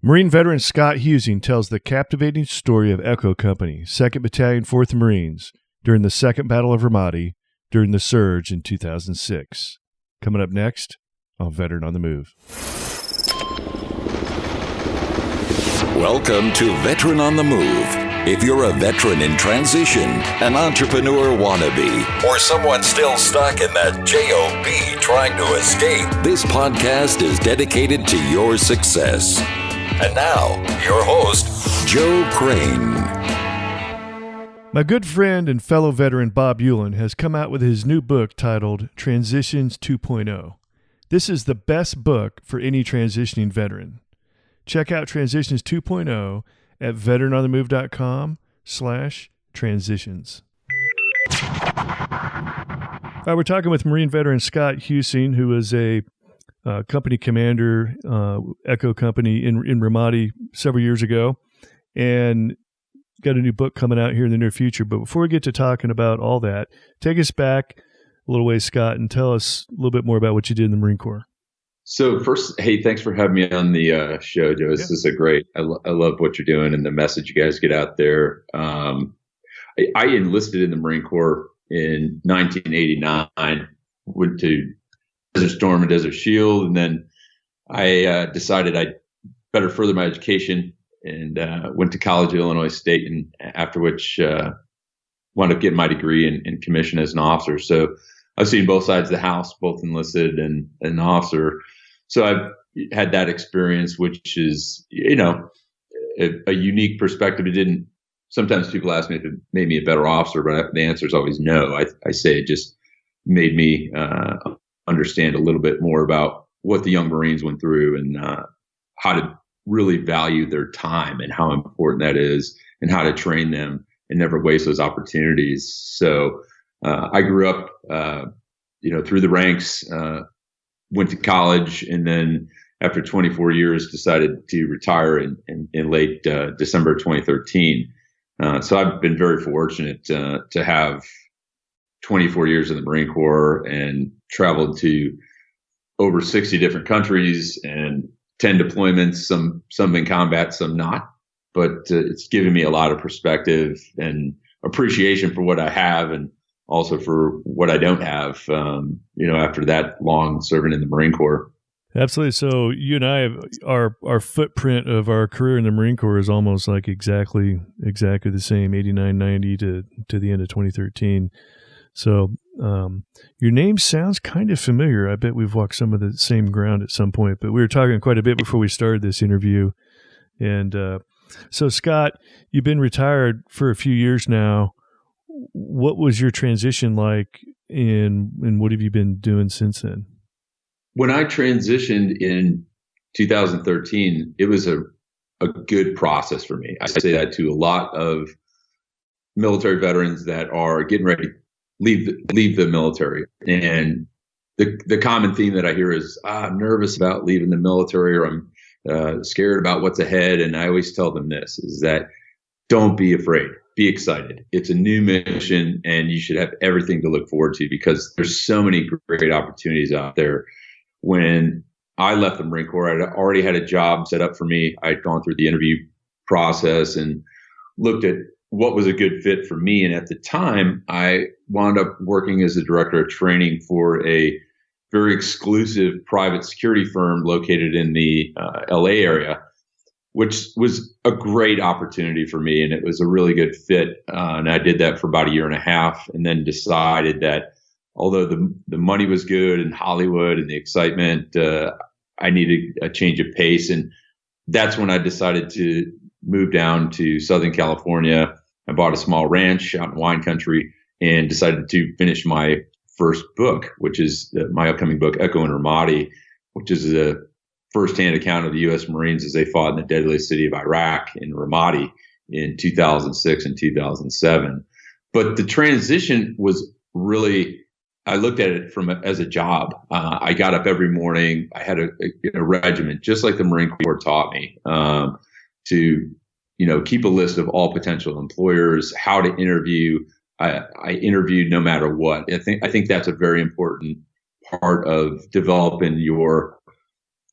Marine veteran Scott Huesing tells the captivating story of Echo Company, 2nd Battalion, 4th Marines, during the Second Battle of Ramadi, during the surge in 2006. Coming up next on Veteran on the Move. Welcome to Veteran on the Move. If you're a veteran in transition, an entrepreneur wannabe, or someone still stuck in that JOB trying to escape, this podcast is dedicated to your success. And now, your host, Joe Crane. My good friend and fellow veteran Bob Hewlin has come out with his new book titled Transitions 2.0. This is the best book for any transitioning veteran. Check out Transitions 2.0 at veteranonthemove.com/transitions. All right, we're talking with Marine veteran Scott Huesing, who is a company commander, Echo Company in Ramadi several years ago, and got a new book coming out here in the near future. But before we get to talking about all that, take us back a little ways, Scott, and tell us a little bit more about what you did in the Marine Corps. So first, hey, thanks for having me on the show, Joe. This is a great. I love what you're doing and the message you guys get out there. I enlisted in the Marine Corps in 1989. Went to Desert Storm and Desert Shield, and then I decided I'd better further my education and went to college at Illinois State, and after which wound up getting my degree and commission as an officer. So I've seen both sides of the house, both enlisted and an officer. So I've had that experience, which is, a unique perspective. It didn't. Sometimes people ask me if it made me a better officer, but the answer is always no. I say it just made me understand a little bit more about what the young Marines went through and how to really value their time and how important that is, and how to train them and never waste those opportunities. So I grew up, through the ranks, went to college, and then after 24 years decided to retire in late December 2013. So I've been very fortunate to have 24 years in the Marine Corps and traveled to over 60 different countries and 10 deployments, some in combat, some not. But it's given me a lot of perspective and appreciation for what I have, and also for what I don't have, after that long serving in the Marine Corps. Absolutely. So you and I, our footprint of our career in the Marine Corps is almost like exactly the same, 89, 90 to the end of 2013. So your name sounds kind of familiar. I bet we've walked some of the same ground at some point, but we were talking quite a bit before we started this interview. And so, Scott, you've been retired for a few years now. What was your transition like, and what have you been doing since then? When I transitioned in 2013, it was a good process for me. I say that to a lot of military veterans that are getting ready to leave the military. And the common theme that I hear is, I'm nervous about leaving the military, or I'm scared about what's ahead. And I always tell them this, is that don't be afraid. Be excited. It's a new mission, and you should have everything to look forward to, because there's so many great opportunities out there. When I left the Marine Corps, I'd already had a job set up for me. I'd gone through the interview process and looked at what was a good fit for me. And at the time, I wound up working as a director of training for a very exclusive private security firm located in the LA area, which was a great opportunity for me. And it was a really good fit. And I did that for about a year and a half, and then decided that although the money was good in Hollywood and the excitement, I needed a change of pace. And that's when I decided to move down to Southern California. I bought a small ranch out in wine country and decided to finish my first book, which is my upcoming book, Echo in Ramadi, which is a firsthand account of the U.S. Marines as they fought in the deadliest city of Iraq in Ramadi in 2006 and 2007. But the transition was really, I looked at it as a job. I got up every morning. I had a regiment, just like the Marine Corps taught me, to keep a list of all potential employers, how to interview. I interviewed no matter what. I think that's a very important part of developing your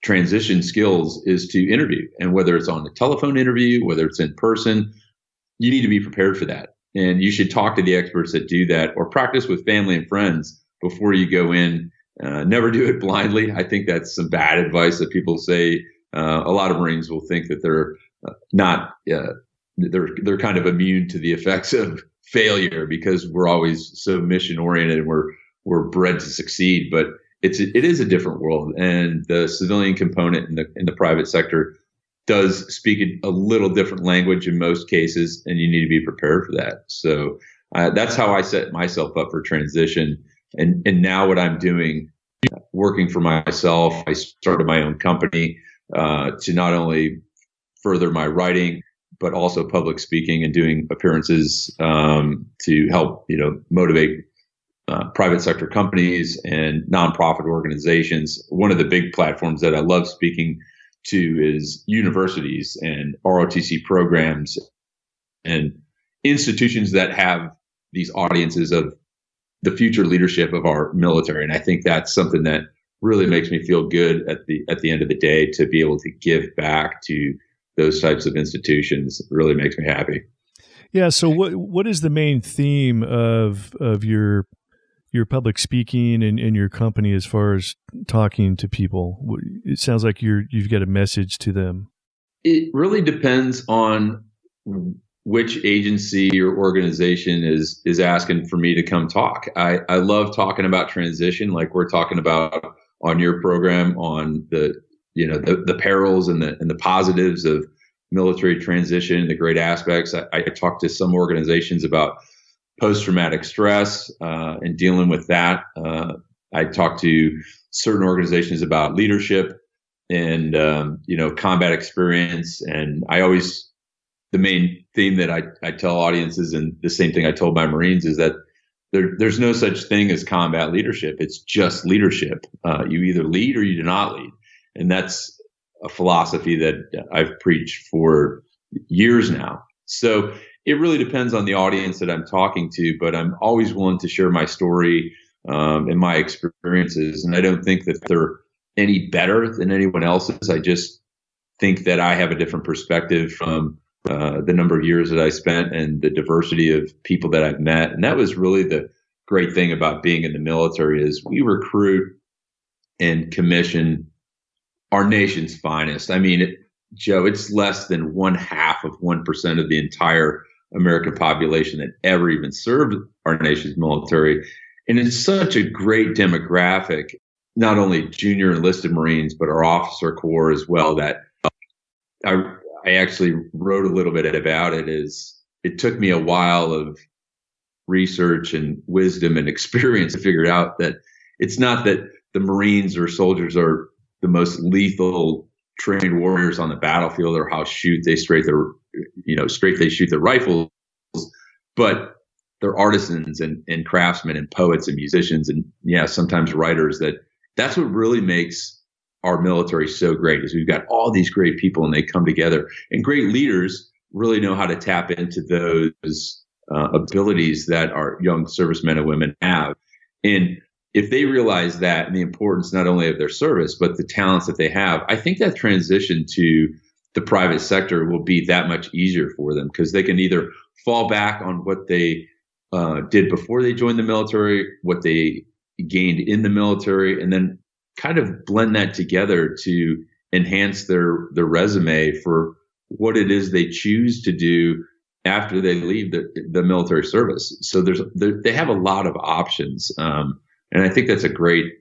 transition skills is to interview. And whether it's on a telephone interview, whether it's in person, you need to be prepared for that. And you should talk to the experts that do that, or practice with family and friends before you go in. Never do it blindly. I think that's some bad advice that people say. A lot of Marines will think that they're not, they're kind of immune to the effects of failure because we're always so mission oriented and we're bred to succeed. But it is a different world, and the civilian component in the private sector does speak a little different language in most cases, and you need to be prepared for that. So that's how I set myself up for transition. And now what I'm doing, working for myself, I started my own company to not only further my writing, but also public speaking and doing appearances to help, motivate private sector companies and nonprofit organizations. One of the big platforms that I love speaking to is universities and ROTC programs and institutions that have these audiences of the future leadership of our military. And I think that's something that really makes me feel good at the end of the day, to be able to give back to those types of institutions. It really makes me happy. Yeah. So what is the main theme of your public speaking and your company as far as talking to people? It sounds like you've got a message to them. It really depends on which agency or organization is asking for me to come talk. I love talking about transition, like we're talking about on your program, on the perils and the positives of military transition, the great aspects. I talk to some organizations about post-traumatic stress and dealing with that. I talk to certain organizations about leadership and combat experience. And the main theme that I tell audiences, and the same thing I told my Marines, is that there's no such thing as combat leadership. It's just leadership. You either lead or you do not lead. And that's a philosophy that I've preached for years now. So it really depends on the audience that I'm talking to, but I'm always willing to share my story and my experiences. And I don't think that they're any better than anyone else's. I just think that I have a different perspective from the number of years that I spent and the diversity of people that I've met. And that was really the great thing about being in the military, is we recruit and commission our nation's finest. I mean, Joe, it's less than 0.5% of the entire American population that ever even served our nation's military. And it's such a great demographic, not only junior enlisted Marines, but our officer corps as well, that I actually wrote a little bit about it. It took me a while of research and wisdom and experience to figure out that it's not that the Marines or soldiers are the most lethal trained warriors on the battlefield, or how straight they shoot their rifles, but they're artisans and craftsmen and poets and musicians and sometimes writers. That's what really makes our military so great, is we've got all these great people and they come together, and great leaders really know how to tap into those abilities that our young servicemen and women have. And if they realize that, and the importance not only of their service, but the talents that they have, I think that transition to the private sector will be that much easier for them, because they can either fall back on what they did before they joined the military, what they gained in the military, and then kind of blend that together to enhance their resume for what it is they choose to do after they leave the military service. So they have a lot of options. And I think that's a great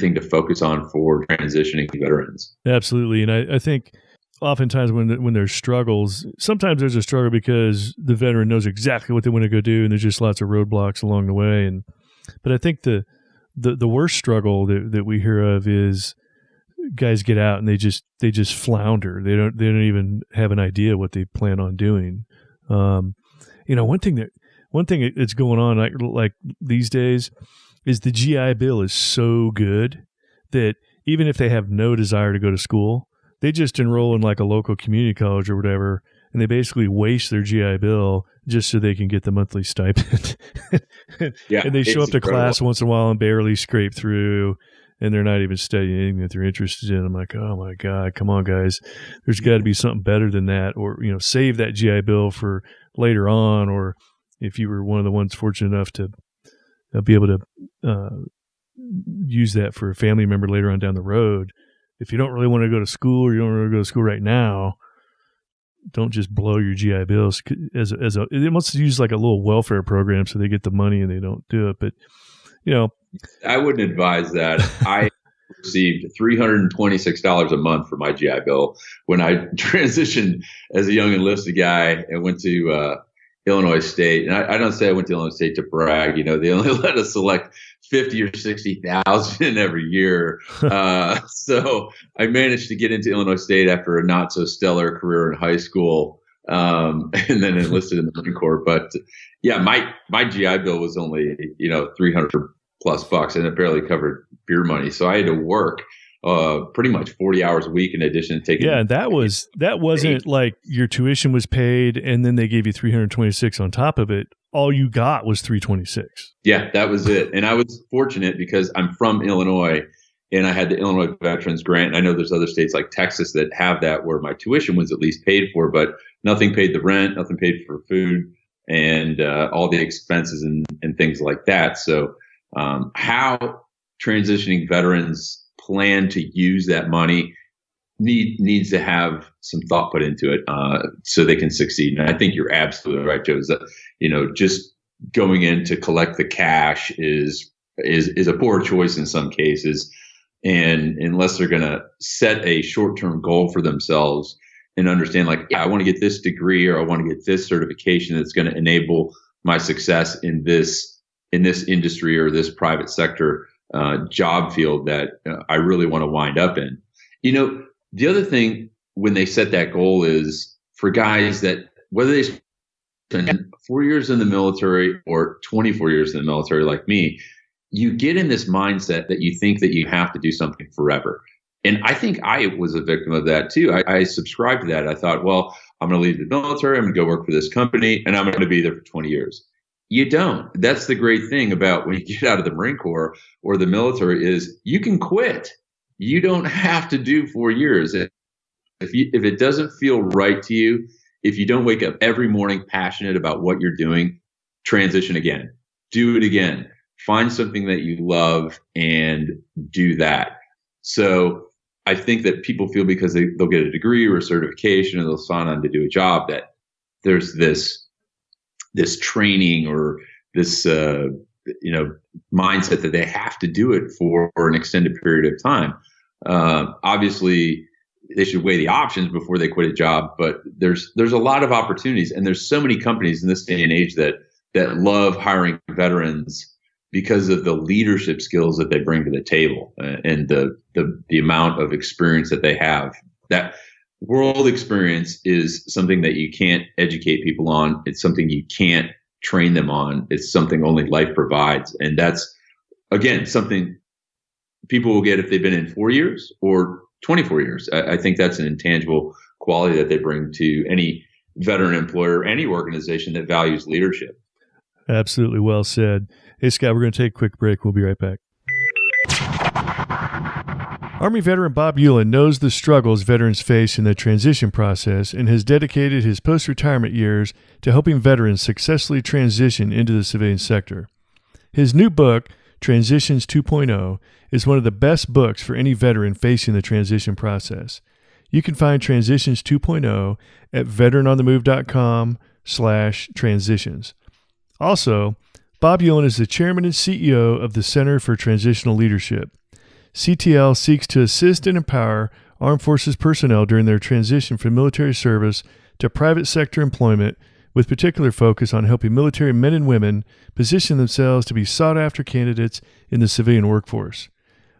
thing to focus on for transitioning veterans. Absolutely. And I think oftentimes when there's struggles, sometimes there's a struggle because the veteran knows exactly what they want to go do, and there's just lots of roadblocks along the way. But I think the worst struggle that we hear of is guys get out and they just flounder. They don't even have an idea what they plan on doing. One thing that's going on like these days is the GI Bill is so good that even if they have no desire to go to school, they just enroll in like a local community college or whatever, and they basically waste their GI Bill just so they can get the monthly stipend. And they show up to class once in a while and barely scrape through. and they're not even studying anything that they're interested in. I'm like, oh my God, come on, guys. There's got to be something better than that, or, save that GI Bill for later on, or if you were one of the ones fortunate enough to be able to use that for a family member later on down the road. If you don't really want to go to school, or you don't want to go to school right now, don't just blow your GI Bills it wants to use like a little welfare program so they get the money and they don't do it. But, I wouldn't advise that. I received $326 a month for my GI Bill when I transitioned as a young enlisted guy and went to Illinois State. And I don't say I went to Illinois State to brag. They only let us select 50 or 60,000 every year. So I managed to get into Illinois State after a not so stellar career in high school, and then enlisted in the Marine Corps. But yeah, my GI Bill was only, $300+ bucks, and it barely covered beer money. So I had to work pretty much 40 hours a week in addition to taking. Yeah, that wasn't like your tuition was paid and then they gave you 326 on top of it. All you got was 326. Yeah, that was it. And I was fortunate because I'm from Illinois and I had the Illinois Veterans Grant. And I know there's other states like Texas that have that where my tuition was at least paid for, but nothing paid the rent, nothing paid for food, and all the expenses and things like that. So how transitioning veterans plan to use that money needs to have some thought put into it so they can succeed. And I think you're absolutely right, Joe, is that, just going in to collect the cash is a poor choice in some cases. And unless they're going to set a short-term goal for themselves and understand I want to get this degree or I want to get this certification that's going to enable my success in this industry or this private sector job field that I really want to wind up in. The other thing when they set that goal is for guys that whether they spend 4 years in the military or 24 years in the military like me, you get in this mindset that you think that you have to do something forever. And I think I was a victim of that too. I subscribed to that. I thought, well, I'm going to leave the military. I'm going to go work for this company and I'm going to be there for 20 years. You don't. That's the great thing about when you get out of the Marine Corps or the military is you can quit. You don't have to do 4 years. If it doesn't feel right to you, if you don't wake up every morning passionate about what you're doing, transition again. Do it again. Find something that you love and do that. So I think that people feel because they'll get a degree or a certification or they'll sign on to do a job that there's this training or this mindset that they have to do it for an extended period of time. Obviously, they should weigh the options before they quit a job. But there's a lot of opportunities, and there's so many companies in this day and age that love hiring veterans because of the leadership skills that they bring to the table and the amount of experience that they have. That world experience is something that you can't educate people on. It's something you can't train them on. It's something only life provides. And that's, again, something people will get if they've been in 4 years or 24 years. I think that's an intangible quality that they bring to any veteran employer, any organization that values leadership. Absolutely well said. Hey, Scott, we're going to take a quick break. We'll be right back. Army veteran Bob Hewlin knows the struggles veterans face in the transition process and has dedicated his post-retirement years to helping veterans successfully transition into the civilian sector. His new book, Transitions 2.0, is one of the best books for any veteran facing the transition process. You can find Transitions 2.0 at veteranonthemove.com/transitions. Also, Bob Hewlin is the chairman and CEO of the Center for Transitional Leadership. CTL seeks to assist and empower armed forces personnel during their transition from military service to private sector employment, with particular focus on helping military men and women position themselves to be sought-after candidates in the civilian workforce.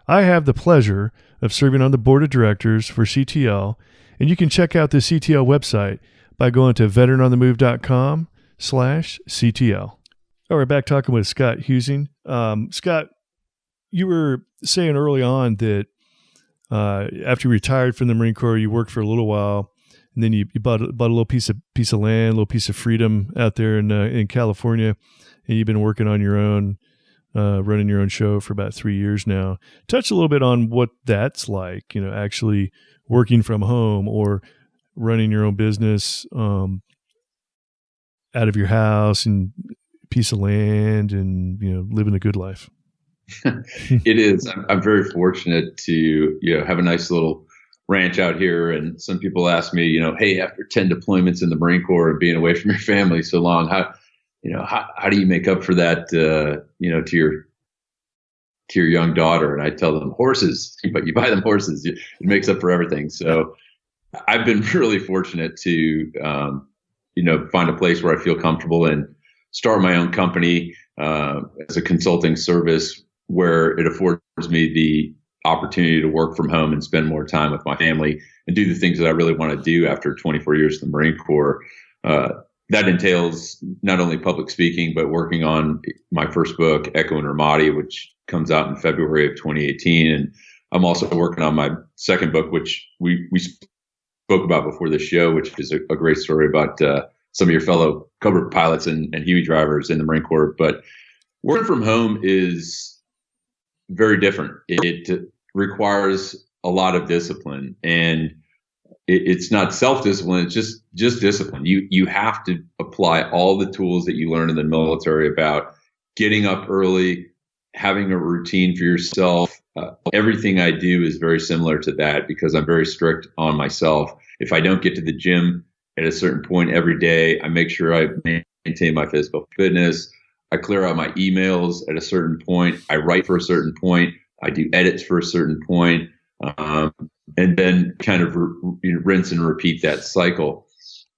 I have the pleasure of serving on the board of directors for CTL, and you can check out the CTL website by going to veteranonthemove.com/CTL. All right, back talking with Scott Huesing. Scott, you were saying early on that after you retired from the Marine Corps, you worked for a little while, and then you bought a little piece of land, a little piece of freedom out there in California, and you've been working on your own running your own show for about 3 years now. Touch a little bit on what that's like, actually working from home or running your own business out of your house and piece of land and, living a good life. It is. I'm very fortunate to, have a nice little ranch out here. And some people ask me, hey, after 10 deployments in the Marine Corps and being away from your family so long, how do you make up for that, to your young daughter? And I tell them horses, but you buy them horses, it makes up for everything. So I've been really fortunate to, find a place where I feel comfortable and start my own company as a consulting service where it affords me the opportunity to work from home and spend more time with my family and do the things that I really want to do after 24 years in the Marine Corps. That entails not only public speaking, but working on my first book, Echo and Ramadi, which comes out in February of 2018. And I'm also working on my second book, which we spoke about before the show, which is a great story about some of your fellow Cobra pilots and Huey drivers in the Marine Corps. But working from home is very different. It requires a lot of discipline, and it's not self-discipline. It's just discipline. You have to apply all the tools that you learn in the military about getting up early, having a routine for yourself. Everything I do is very similar to that because I'm very strict on myself. If I don't get to the gym at a certain point every day, I make sure I maintain my physical fitness. I clear out my emails at a certain point. I write for a certain point. I do edits for a certain point. And then kind of rinse and repeat that cycle.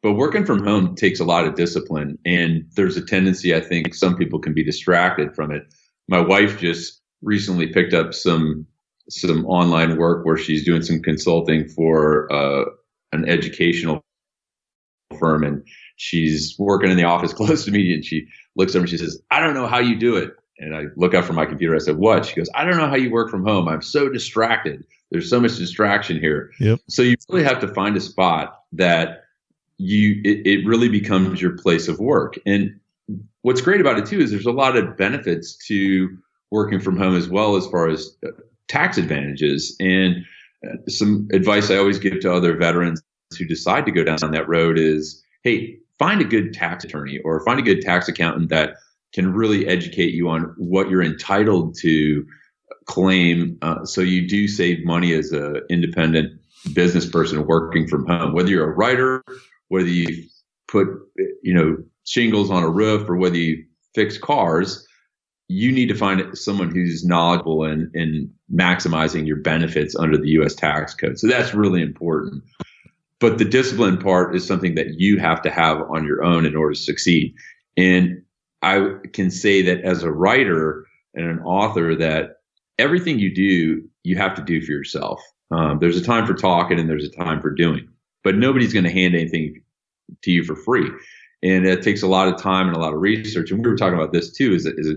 But working from home takes a lot of discipline. And there's a tendency, I think, some people can be distracted from it. My wife just recently picked up some online work where she's doing some consulting for an educational firm. And she's working in the office close to me. And she looks over and she says, "I don't know how you do it." And I look up from my computer. I said, "What?" She goes, "I don't know how you work from home. I'm so distracted. There's so much distraction here." Yep. So you really have to find a spot that it really becomes your place of work. And what's great about it too is there's a lot of benefits to working from home as well, as far as tax advantages. And some advice I always give to other veterans who decide to go down that road is, hey, find a good tax attorney or find a good tax accountant that can really educate you on what you're entitled to claim, so you do save money as an independent business person working from home. Whether you're a writer, whether you put shingles on a roof, or whether you fix cars, you need to find someone who's knowledgeable in maximizing your benefits under the U.S. tax code. So that's really important. But the discipline part is something that you have to have on your own in order to succeed. And I can say that as a writer and an author, that everything you do, you have to do for yourself. There's a time for talking and there's a time for doing, but nobody's going to hand anything to you for free. And it takes a lot of time and a lot of research. And we were talking about this too, is a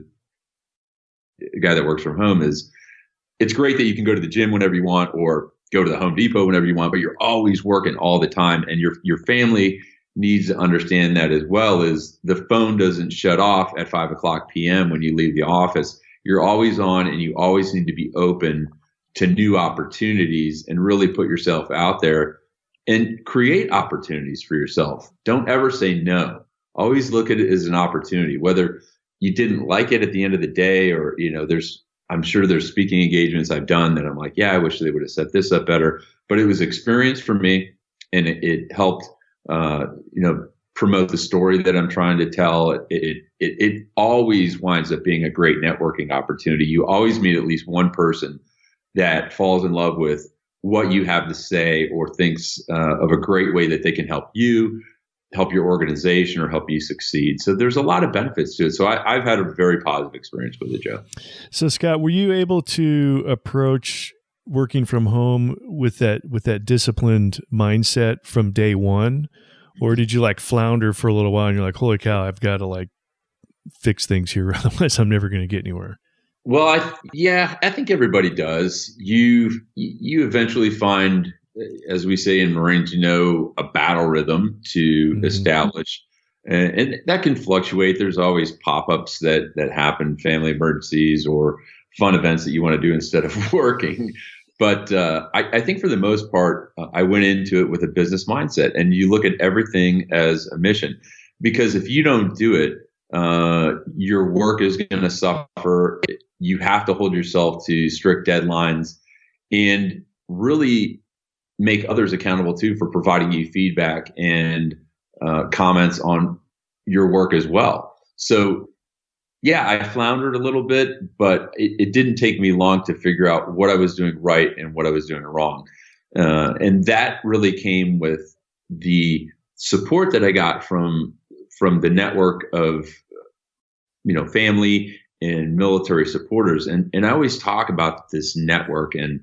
guy that works from home. It's great that you can go to the gym whenever you want or go to the Home Depot whenever you want, but you're always working all the time. And your family needs to understand that as well. Is the phone doesn't shut off at 5:00 p.m. when you leave the office. You're always on, and you always need to be open to new opportunities and really put yourself out there and create opportunities for yourself. Don't ever say no. Always look at it as an opportunity, whether you didn't like it at the end of the day, or, I'm sure there's speaking engagements I've done that I'm like, yeah, I wish they would have set this up better, but it was experience for me, and it helped, promote the story that I'm trying to tell. It always winds up being a great networking opportunity. You always meet at least one person that falls in love with what you have to say, or thinks of a great way that they can help you, help your organization, or help you succeed. So there's a lot of benefits to it. So I've had a very positive experience with it, Joe. So Scott, were you able to approach working from home with that disciplined mindset from day one? Or did you flounder for a little while and you're like, holy cow, I've got to fix things here, otherwise I'm never going to get anywhere? Well, I think everybody does. You eventually find, as we say in Marines, a battle rhythm to establish. And that can fluctuate. There's always pop-ups that happen, family emergencies or fun events that you want to do instead of working. But I think for the most part, I went into it with a business mindset, and you look at everything as a mission. Because if you don't do it, your work is going to suffer. You have to hold yourself to strict deadlines and really make others accountable too for providing you feedback and comments on your work as well. So yeah, I floundered a little bit, but it didn't take me long to figure out what I was doing right and what I was doing wrong. And that really came with the support that I got from the network of, family and military supporters. And I always talk about this network, and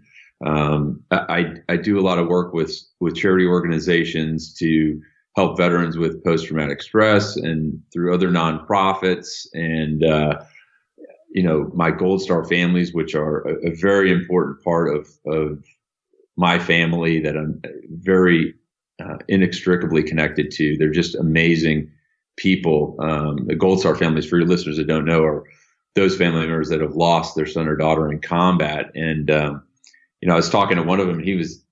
I do a lot of work with charity organizations to help veterans with post-traumatic stress and through other nonprofits and, my Gold Star families, which are a very important part of my family that I'm very inextricably connected to. They're just amazing people. The Gold Star families, for your listeners that don't know, are those family members that have lost their son or daughter in combat. And, I was talking to one of them, and he was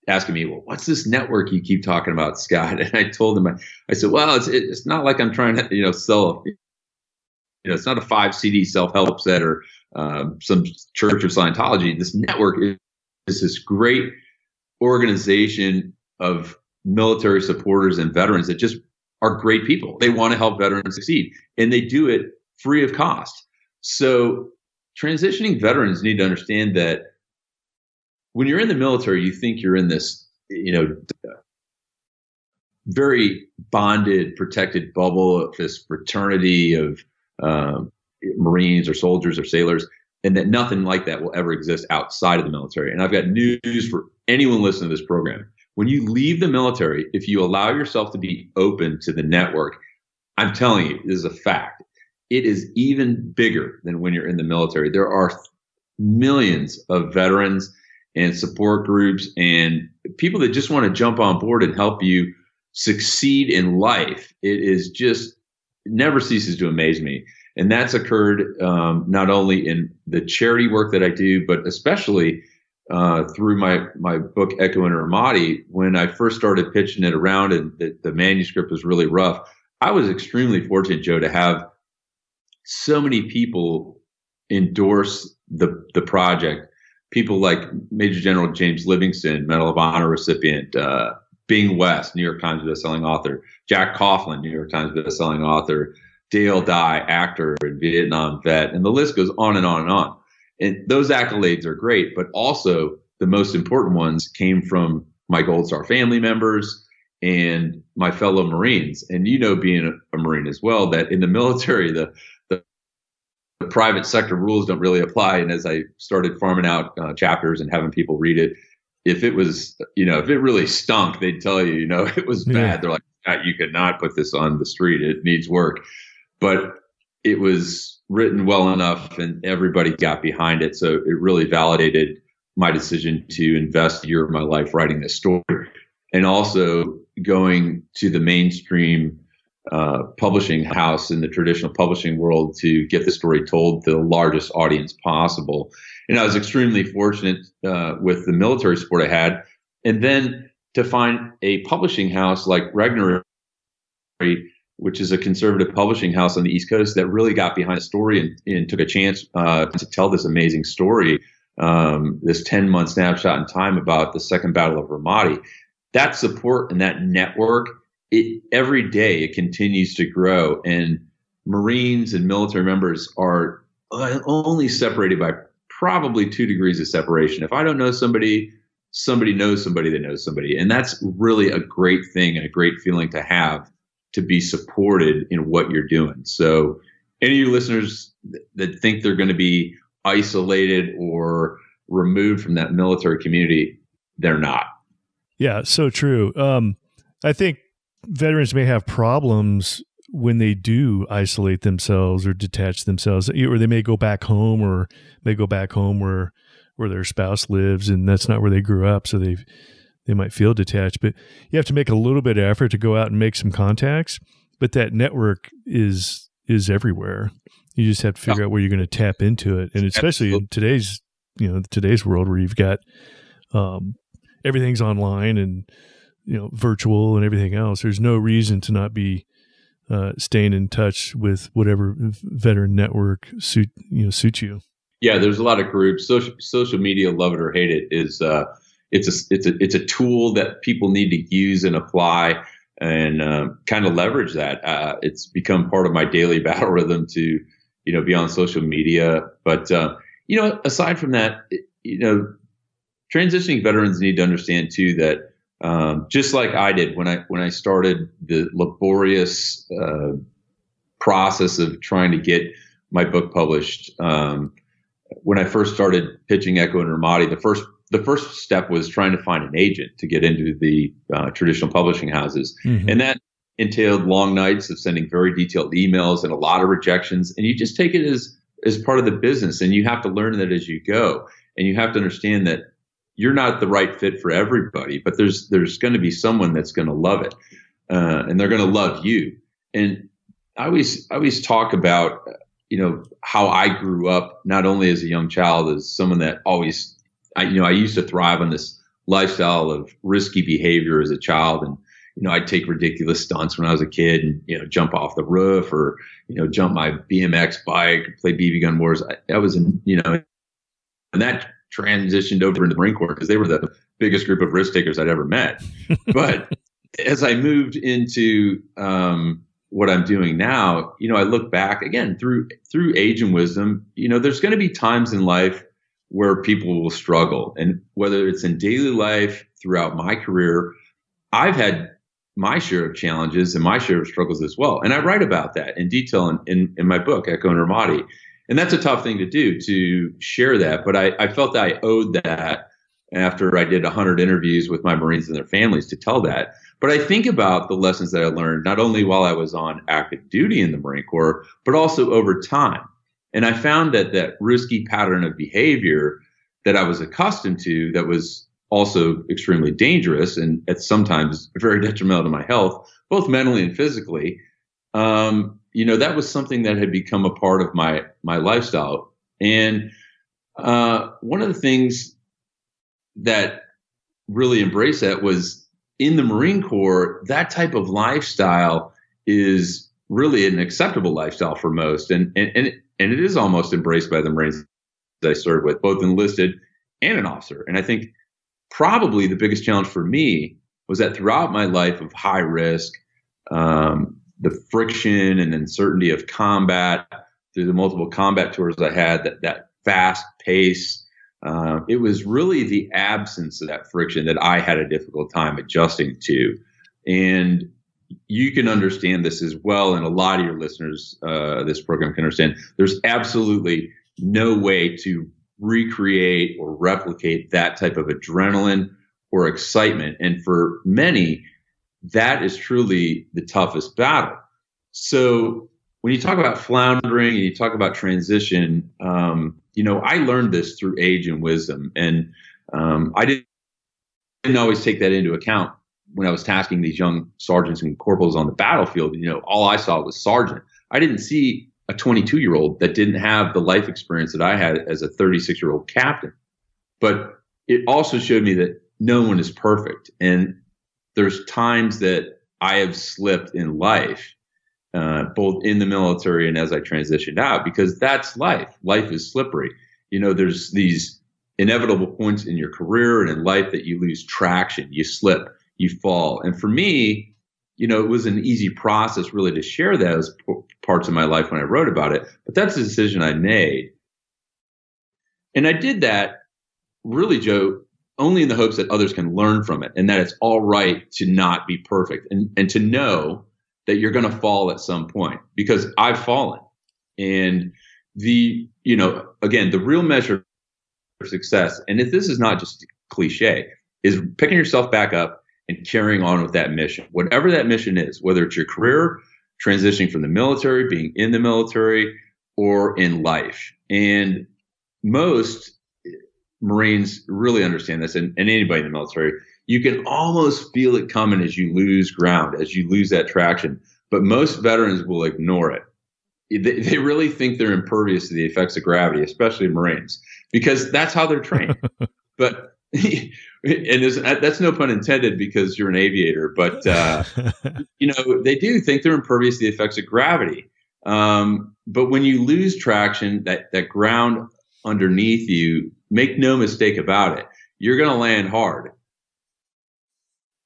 asking me, well, what's this network you keep talking about, Scott? And I told him, I said, well, it's not like I'm trying to, sell, it's not a 5 CD self-help set or some church of Scientology. This network is this great organization of military supporters and veterans that just are great people. They want to help veterans succeed, and they do it free of cost. So transitioning veterans need to understand that when you're in the military, you think you're in this, very bonded, protected bubble of this fraternity of Marines or soldiers or sailors, and that nothing like that will ever exist outside of the military. And I've got news for anyone listening to this program. When you leave the military, if you allow yourself to be open to the network, I'm telling you, this is a fact. It is even bigger than when you're in the military. There are millions of veterans and support groups and people that just want to jump on board and help you succeed in life. It never ceases to amaze me. And that's occurred not only in the charity work that I do, but especially through my book, Echo and Ramadi. When I first started pitching it around and the manuscript was really rough, I was extremely fortunate, Joe, to have so many people endorse the project. People like Major General James Livingston, Medal of Honor recipient, Bing West, New York Times bestselling author, Jack Coughlin, New York Times bestselling author, Dale Dye, actor and Vietnam vet, and the list goes on and on and on. And those accolades are great, but also the most important ones came from my Gold Star family members and my fellow Marines. And being a Marine as well, that in the military, the private sector rules don't really apply. And as I started farming out chapters and having people read it, if it was, if it really stunk, they'd tell you, it was bad. Yeah. They're like, you could not put this on the street. It needs work. But it was written well enough and everybody got behind it. So it really validated my decision to invest a year of my life writing this story, and also going to the mainstream publishing house in the traditional publishing world to get the story told to the largest audience possible. And I was extremely fortunate with the military support I had. And then to find a publishing house like Regnery, which is a conservative publishing house on the East Coast that really got behind the story and took a chance to tell this amazing story, this 10-month snapshot in time about the Second Battle of Ramadi. That support and that network, every day it continues to grow, and Marines and military members are only separated by probably 2 degrees of separation. If I don't know somebody, somebody knows somebody that knows somebody. And that's really a great thing and a great feeling to have, to be supported in what you're doing. So any of you listeners that think they're going to be isolated or removed from that military community, they're not. Yeah, so true. I think veterans may have problems when they do isolate themselves or detach themselves, or they may go back home, or they go back home where their spouse lives, and that's not where they grew up, so they might feel detached. But you have to make a little bit of effort to go out and make some contacts. but that network is everywhere. You just have to figure out where you're going to tap into it. And especially in today's world where you've got, everything's online and, virtual and everything else. There's no reason to not be, staying in touch with whatever veteran network suits you. Yeah, there's a lot of groups. Social media, love it or hate it, is it's a tool that people need to use and apply and kind of leverage that. It's become part of my daily battle rhythm to be on social media. But aside from that, transitioning veterans need to understand too that just like I did when I started the laborious process of trying to get my book published. When I first started pitching Echo and Ramadi, the first step was trying to find an agent to get into the traditional publishing houses. Mm-hmm. And that entailed long nights of sending very detailed emails and a lot of rejections. And you just take it as part of the business, and you have to learn that as you go. And you have to understand that you're not the right fit for everybody, but there's going to be someone that's going to love it, and they're going to love you. And I always talk about how I grew up, not only as a young child, as someone that I used to thrive on this lifestyle of risky behavior as a child. And, I'd take ridiculous stunts when I was a kid and, jump off the roof or, jump my BMX bike, play BB gun wars. And that transitioned over into the Marine Corps because they were the biggest group of risk takers I'd ever met. But as I moved into, what I'm doing now, I look back again through age and wisdom, there's going to be times in life where people will struggle. And whether it's in daily life, throughout my career, I've had my share of challenges and my share of struggles as well. And I write about that in detail in my book, Echo and Ramadi. And that's a tough thing to do, to share that. But I felt that I owed that after I did 100 interviews with my Marines and their families to tell that. But I think about the lessons that I learned, not only while I was on active duty in the Marine Corps, but also over time. And I found that risky pattern of behavior that I was accustomed to, that was also extremely dangerous and at sometimes very detrimental to my health, both mentally and physically, that was something that had become a part of my lifestyle. And one of the things that really embraced that was, in the Marine Corps, that type of lifestyle is really an acceptable lifestyle for most. And it is almost embraced by the Marines that I served with, both enlisted and an officer. And I think probably the biggest challenge for me was that throughout my life of high risk, the friction and uncertainty of combat, through the multiple combat tours I had, that fast pace, it was really the absence of that friction that I had a difficult time adjusting to. And you can understand this as well, and a lot of your listeners, this program can understand, there's absolutely no way to recreate or replicate that type of adrenaline or excitement. And for many, that is truly the toughest battle. So when you talk about floundering and you talk about transition, I learned this through age and wisdom. And I didn't always take that into account when I was tasking these young sergeants and corporals on the battlefield. All I saw was sergeant. I didn't see a 22-year-old that didn't have the life experience that I had as a 36-year-old captain. But it also showed me that no one is perfect. And there's times that I have slipped in life, both in the military and as I transitioned out, because that's life. Life is slippery. There's these inevitable points in your career and in life that you lose traction, you slip, you fall. And for me, it was an easy process really to share those parts of my life when I wrote about it. But that's a decision I made. And I did that really, Joe, only in the hopes that others can learn from it, and that it's all right to not be perfect, and to know that you're going to fall at some point, because I've fallen. And again, the real measure of success, and if this is not just a cliche, is picking yourself back up and carrying on with that mission, whatever that mission is, whether it's your career, transitioning from the military, being in the military, or in life. And most Marines really understand this, and anybody in the military, you can almost feel it coming as you lose ground, as you lose that traction. but most veterans will ignore it. They really think they're impervious to the effects of gravity, especially Marines, because that's how they're trained. But that's no pun intended, because you're an aviator. But they do think they're impervious to the effects of gravity. But when you lose traction, that ground underneath you, make no mistake about it, you're going to land hard.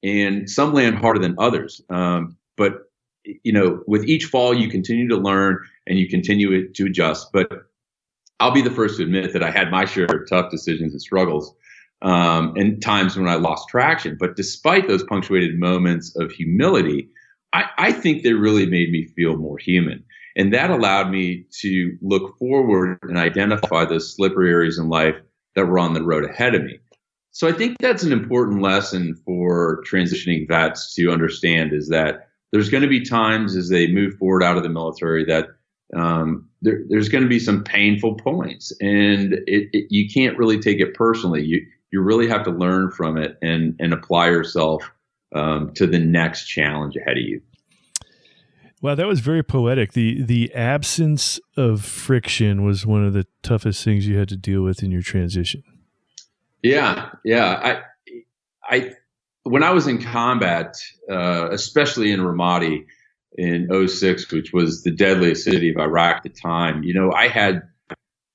And some land harder than others. But with each fall, you continue to learn and you continue to adjust. But I'll be the first to admit that I had my share of tough decisions and struggles, and times when I lost traction. But despite those punctuated moments of humility, I think they really made me feel more human. And that allowed me to look forward and identify those slippery areas in life that were on the road ahead of me. So I think that's an important lesson for transitioning vets to understand, is that there's going to be times as they move forward out of the military that there's going to be some painful points, and you can't really take it personally. You really have to learn from it and apply yourself to the next challenge ahead of you. Wow, that was very poetic. The absence of friction was one of the toughest things you had to deal with in your transition. Yeah. I when I was in combat, especially in Ramadi in 2006, which was the deadliest city of Iraq at the time, I had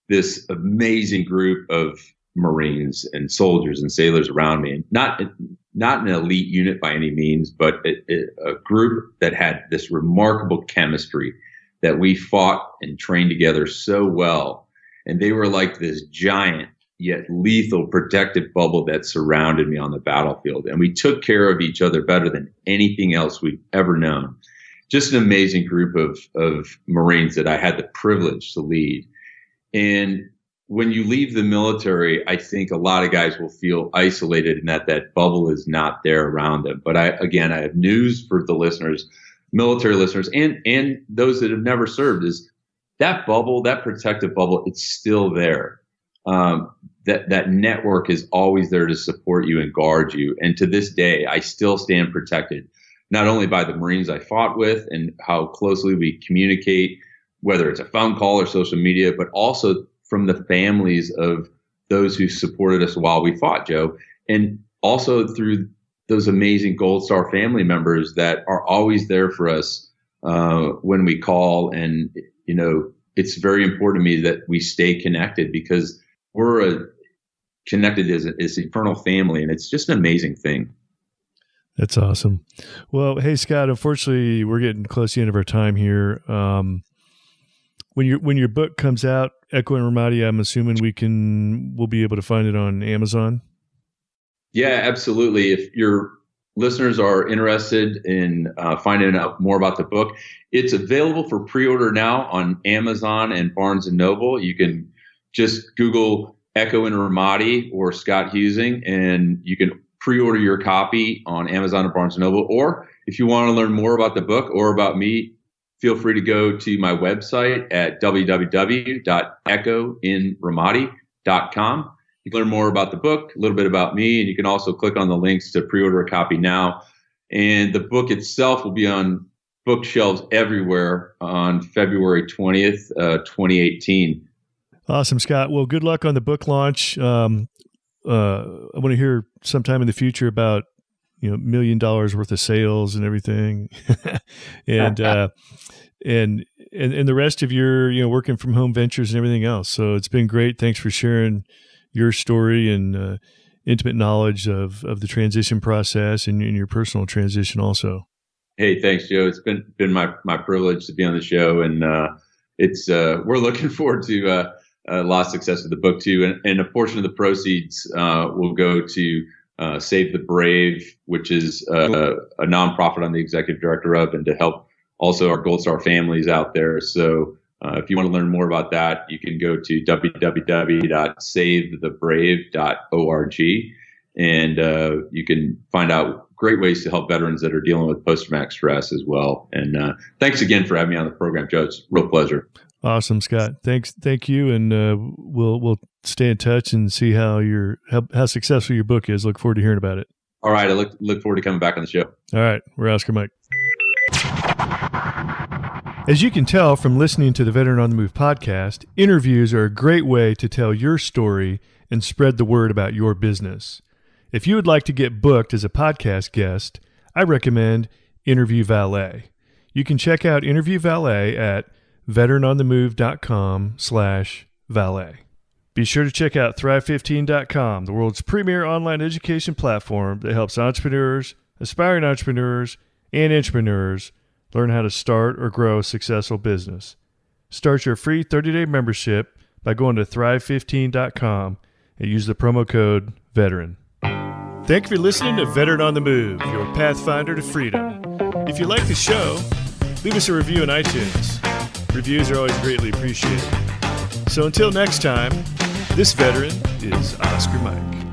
this amazing group of Marines and soldiers and sailors around me, and not an elite unit by any means, but a group that had this remarkable chemistry, that we fought and trained together so well. And they were like this giant yet lethal protective bubble that surrounded me on the battlefield. And we took care of each other better than anything else we've ever known. Just an amazing group of Marines that I had the privilege to lead. And when you leave the military, I think a lot of guys will feel isolated, and that bubble is not there around them. But I have news for the listeners, military listeners, and those that have never served, is that bubble, that protective bubble, it's still there. That network is always there to support you and guard you. And to this day, I still stand protected, not only by the Marines I fought with and how closely we communicate, whether it's a phone call or social media, but also from the families of those who supported us while we fought, Joe, and also through those amazing Gold Star family members that are always there for us when we call. And, it's very important to me that we stay connected, because we're connected as an eternal family, and it's just an amazing thing. That's awesome. Well, hey, Scott, unfortunately, we're getting close to the end of our time here. When your book comes out, Echo in Ramadi, I'm assuming we'll be able to find it on Amazon. Yeah, absolutely. If your listeners are interested in finding out more about the book, it's available for pre-order now on Amazon and Barnes & Noble. You can just Google Echo in Ramadi or Scott Huesing, and you can pre-order your copy on Amazon or Barnes & Noble. Or if you want to learn more about the book or about me, feel free to go to my website at www.echoinramadi.com. You can learn more about the book, a little bit about me, and you can also click on the links to pre-order a copy now. And the book itself will be on bookshelves everywhere on February 20th, 2018. Awesome, Scott. Well, good luck on the book launch. I want to hear sometime in the future about $1 million worth of sales and everything, and the rest of your working from home ventures and everything else. So it's been great. Thanks for sharing your story and intimate knowledge of the transition process and your personal transition also. Hey, thanks, Joe. It's been my privilege to be on the show, and we're looking forward to a lot of success with the book too. And a portion of the proceeds will go to Save the Brave, which is a nonprofit I'm the executive director of, and to help also our Gold Star families out there. So if you want to learn more about that, you can go to www.savethebrave.org, and you can find out great ways to help veterans that are dealing with post-traumatic stress as well. And thanks again for having me on the program, Joe. It's a real pleasure. Awesome, Scott. Thank you, and we'll stay in touch and see how successful your book is. Look forward to hearing about it. All right, I look forward to coming back on the show. All right, we're Oscar Mike. As you can tell from listening to the Veteran on the Move podcast, interviews are a great way to tell your story and spread the word about your business. If you would like to get booked as a podcast guest, I recommend Interview Valet. You can check out Interview Valet at veteranonthemove.com/valet. Be sure to check out Thrive15.com, the world's premier online education platform that helps entrepreneurs, aspiring entrepreneurs, and intrapreneurs learn how to start or grow a successful business. Start your free 30-day membership by going to Thrive15.com and use the promo code VETERAN. Thank you for listening to Veteran on the Move, your pathfinder to freedom. If you like the show, leave us a review on iTunes. Reviews are always greatly appreciated. So until next time, this veteran is Oscar Mike.